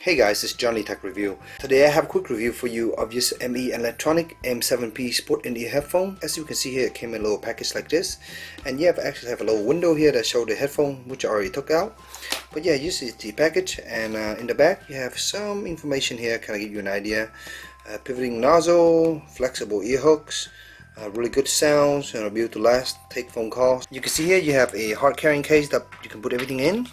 Hey guys, it's Johnny Tech Review. Today I have a quick review for you of this ME Electronic M7P Sport in-ear headphone. As you can see here, it came in a little package like this, and you actually have a little window here that shows the headphone, which I already took out. But yeah, this is the package, and in the back you have some information here, kind of give you an idea. Pivoting nozzle, flexible ear hooks, really good sounds, and built to last, take phone calls. You can see here you have a hard carrying case that you can put everything in,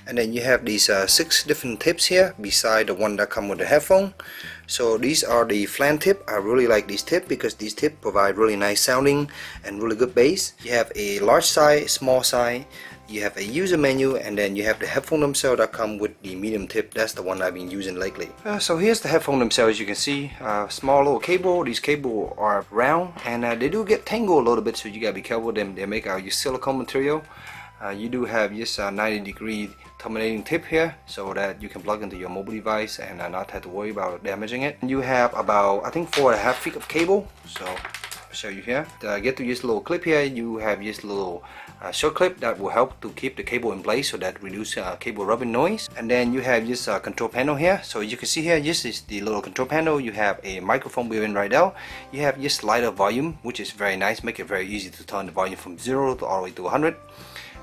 and then you have these 6 different tips here beside the one that come with the headphone. So these are the flan tip. I really like these tips because these tips provide really nice sounding and really good bass. You have a large size, small size, you have a user menu, and then you have the headphone themselves that come with the medium tip. That's the one I've been using lately. So here's the headphone themselves. As you can see, small little cable. These cables are round, and they do get tangled a little bit, so you gotta be careful with them. They make out your silicone material. You do have this 90-degree terminating tip here, so that you can plug into your mobile device and not have to worry about damaging it. You have about, I think, 4.5 feet of cable. So I'll show you here. To get to this little clip here, you have this little short clip that will help to keep the cable in place, so that reduce cable rubbing noise. And then you have this control panel here. So you can see here, this is the little control panel. You have a microphone built in right now. You have this slider volume, which is very nice, make it very easy to turn the volume from 0 to all the way to 100.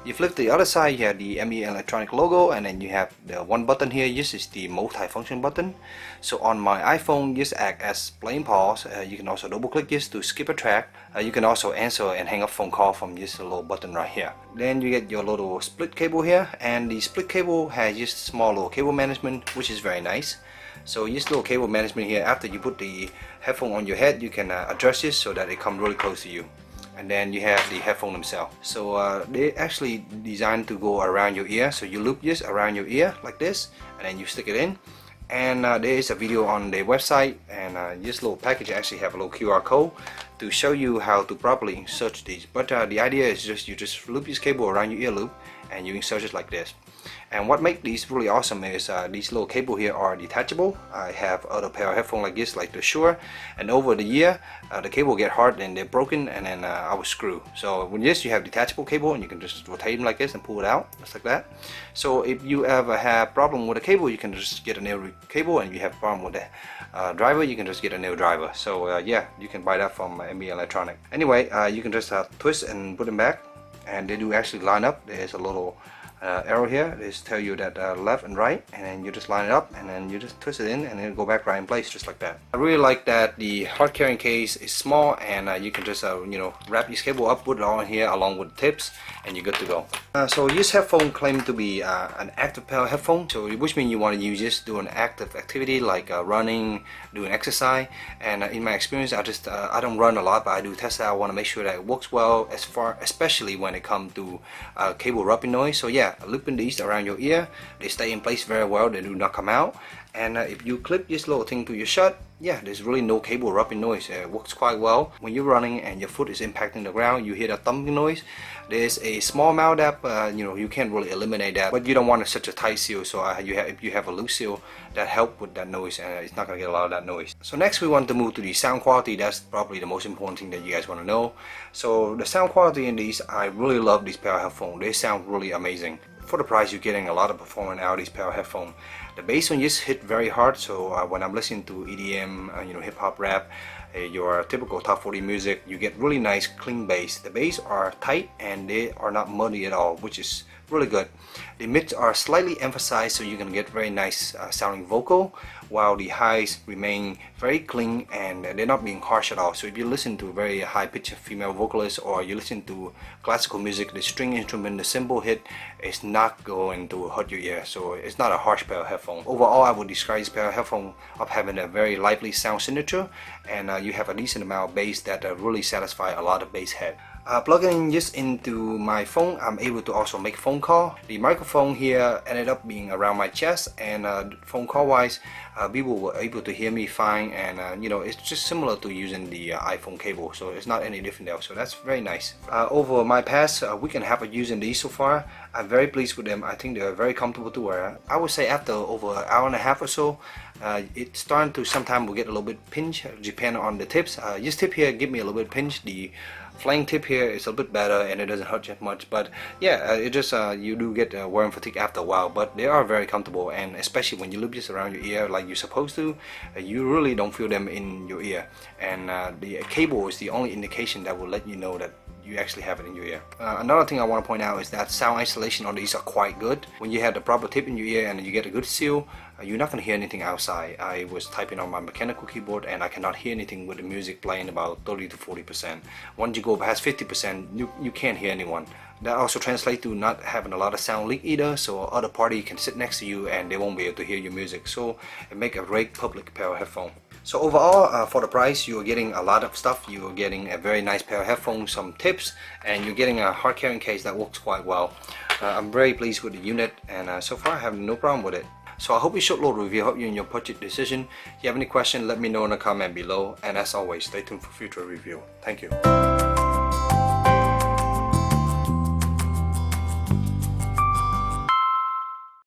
You flip to the other side, you have the ME Electronic logo, and then you have the one button here. This is the multi-function button. So on my iPhone, this acts as play and pause. You can also double click this to skip a track. You can also answer and hang up phone call from this little button right here. Then you get your little split cable here, and the split cable has this small little cable management, which is very nice. So this little cable management here, after you put the headphone on your head, you can adjust this so that it comes really close to you. And then you have the headphone themselves. So they actually designed to go around your ear. So you loop this around your ear like this, and then you stick it in. And there is a video on their website, and this little package actually have a little QR code to show you how to properly insert these. But the idea is just you just loop this cable around your ear loop, and you insert it like this. And what makes these really awesome is these little cable here are detachable. I have other pair of headphones like this, like the Shure, and over the year the cable get hard and they're broken, and then I will screw. So with this you have detachable cable, and you can just rotate them like this and pull it out just like that. So if you ever have problem with a cable, you can just get a new cable, and if you have a problem with the driver, you can just get a new driver. So yeah, you can buy that from ME Electronic. Anyway, you can just twist and put them back, and they do actually line up. There's a little arrow here. This tell you that left and right, and then you just line it up, and then you just twist it in, and it'll go back right in place just like that. I really like that the hard carrying case is small, and you can just you know, wrap this cable up, put it all in here along with the tips, and you're good to go. So this headphone claimed to be an active pair headphone, so which means you want to use this doing active activity like running, doing exercise. And in my experience, I don't run a lot, but I do test that. I want to make sure that it works well, especially when it comes to cable rubbing noise. So yeah, looping these around your ear, they stay in place very well, they do not come out. And if you clip this little thing to your shirt, yeah, there's really no cable rubbing noise. It works quite well. When you're running and your foot is impacting the ground, you hear that thumping noise. There's a small amount that you know, you can't really eliminate that, but you don't want such a tight seal. So if you have a loose seal, that help with that noise, and it's not gonna get a lot of that noise. So next we want to move to the sound quality. That's probably the most important thing that you guys want to know. So the sound quality in these, I really love these pair of headphones. They sound really amazing. For the price, you're getting a lot of performance out of these pair of headphones. The bass on this hit very hard, so when I'm listening to EDM, you know, hip hop, rap, your typical top 40 music, you get really nice clean bass. The bass are tight and they are not muddy at all, which is really good. The mids are slightly emphasized, so you can get very nice sounding vocal, while the highs remain very clean and they're not being harsh at all. So if you listen to very high pitched female vocalists, or you listen to classical music, the string instrument, the cymbal hit is not going to hurt your ear. So it's not a harsh pair of headphones. Overall, I would describe this pair of headphones of having a very lively sound signature, and you have a decent amount of bass that really satisfy a lot of bass head. Plugging this into my phone, I'm able to also make phone call. The microphone here ended up being around my chest, and phone call wise, people were able to hear me fine, and you know, it's just similar to using the iPhone cable, so it's not any different there. So that's very nice. Over my past week and a half of using these so far, I'm very pleased with them. I think they're very comfortable to wear. I would say after over an hour and a half or so, it's starting to sometimes will get a little bit pinch, depending on the tips. This tip here give me a little bit pinch. The Flying tip here is a bit better and it doesn't hurt that much, but yeah, it just you do get wearing fatigue after a while, but they are very comfortable, and especially when you loop this around your ear like you're supposed to, you really don't feel them in your ear, and the cable is the only indication that will let you know that you actually have it in your ear. Another thing I want to point out is that sound isolation on these are quite good. When you have the proper tip in your ear and you get a good seal, you're not going to hear anything outside. I was typing on my mechanical keyboard and I cannot hear anything with the music playing about 30 to 40%. Once you go past 50%, you can't hear anyone. That also translates to not having a lot of sound leak either, so other party can sit next to you and they won't be able to hear your music. So it makes a great public pair of headphones. So overall, for the price, you are getting a lot of stuff. You are getting a very nice pair of headphones, some tips, and you're getting a hard carrying case that works quite well. I'm very pleased with the unit, and so far I have no problem with it. So I hope this short little review helped you in your purchase decision. If you have any questions, let me know in the comment below, and as always, stay tuned for future review. Thank you.